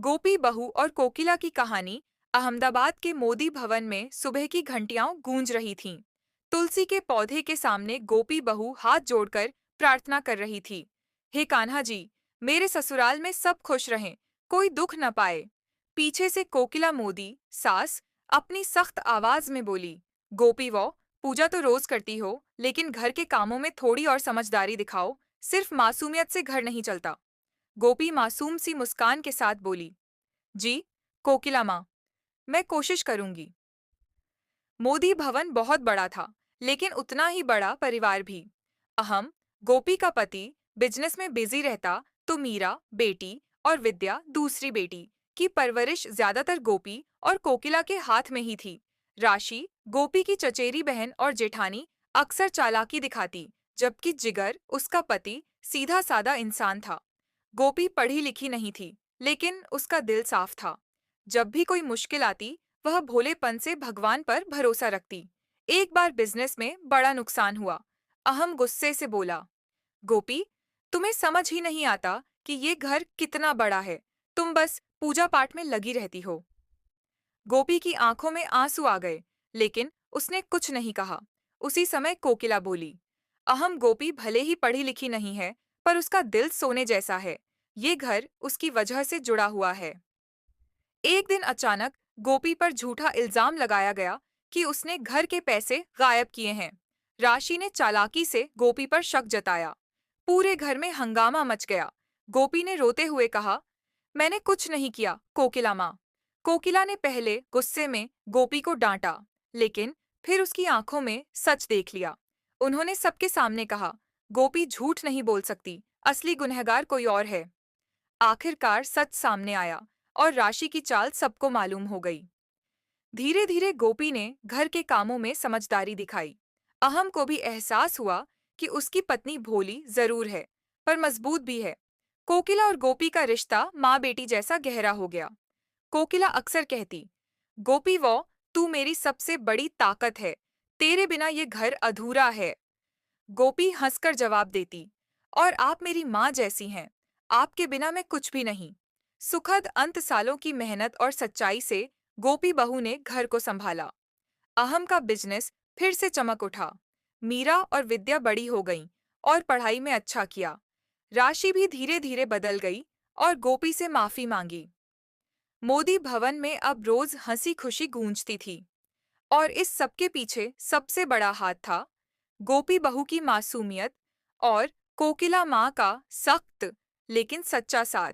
गोपी बहू और कोकिला की कहानी। अहमदाबाद के मोदी भवन में सुबह की घंटियां गूंज रही थीं। तुलसी के पौधे के सामने गोपी बहू हाथ जोड़कर प्रार्थना कर रही थी। हे कान्हा जी, मेरे ससुराल में सब खुश रहें, कोई दुख न पाए। पीछे से कोकिला मोदी सास अपनी सख्त आवाज में बोली, गोपी वो, पूजा तो रोज करती हो, लेकिन घर के कामों में थोड़ी और समझदारी दिखाओ। सिर्फ मासूमियत से घर नहीं चलता। गोपी मासूम सी मुस्कान के साथ बोली, जी, कोकिला माँ, मैं कोशिश करूंगी। मोदी भवन बहुत बड़ा था, लेकिन उतना ही बड़ा परिवार भी। अहम, गोपी का पति, बिजनेस में बिजी रहता, तो मीरा बेटी और विद्या दूसरी बेटी की परवरिश ज्यादातर गोपी और कोकिला के हाथ में ही थी। राशि, गोपी की चचेरी बहन और जेठानी, अक्सर चालाकी दिखाती, जबकि जिगर, उसका पति, सीधा सादा इंसान था। गोपी पढ़ी लिखी नहीं थी, लेकिन उसका दिल साफ था। जब भी कोई मुश्किल आती, वह भोलेपन से भगवान पर भरोसा रखती। एक बार बिजनेस में बड़ा नुकसान हुआ। अहम गुस्से से बोला, गोपी, तुम्हें समझ ही नहीं आता कि ये घर कितना बड़ा है। तुम बस पूजा पाठ में लगी रहती हो। गोपी की आंखों में आंसू आ गए, लेकिन उसने कुछ नहीं कहा। उसी समय कोकिला बोली, अहम, गोपी भले ही पढ़ी लिखी नहीं है, पर उसका दिल सोने जैसा है। ये घर उसकी वजह से जुड़ा हुआ है। एक दिन अचानक गोपी पर झूठा इल्जाम लगाया गया कि उसने घर के पैसे गायब किए हैं। राशि ने चालाकी से गोपी पर शक जताया। पूरे घर में हंगामा मच गया। गोपी ने रोते हुए कहा, मैंने कुछ नहीं किया, कोकिला माँ। कोकिला ने पहले गुस्से में गोपी को डांटा, लेकिन फिर उसकी आंखों में सच देख लिया। उन्होंने सबके सामने कहा, गोपी झूठ नहीं बोल सकती, असली गुनहगार कोई और है। आखिरकार सच सामने आया और राशि की चाल सबको मालूम हो गई। धीरे धीरे गोपी ने घर के कामों में समझदारी दिखाई। अहम को भी एहसास हुआ कि उसकी पत्नी भोली जरूर है, पर मजबूत भी है। कोकिला और गोपी का रिश्ता माँ बेटी जैसा गहरा हो गया। कोकिला अक्सर कहती, गोपी वो, तू मेरी सबसे बड़ी ताकत है, तेरे बिना ये घर अधूरा है। गोपी हंसकर जवाब देती, और आप मेरी माँ जैसी हैं, आपके बिना मैं कुछ भी नहीं। सुखद अंत सालों की मेहनत और सच्चाई से गोपी बहू ने घर को संभाला। अहम का बिजनेस फिर से चमक उठा। मीरा और विद्या बड़ी हो गईं और पढ़ाई में अच्छा किया। राशि भी धीरे धीरे बदल गई और गोपी से माफी मांगी। मोदी भवन में अब रोज हंसी खुशी गूंजती थी। और इस सबके पीछे सबसे बड़ा हाथ था गोपी बहू की मासूमियत और कोकिला माँ का सख्त लेकिन सच्चा साथ।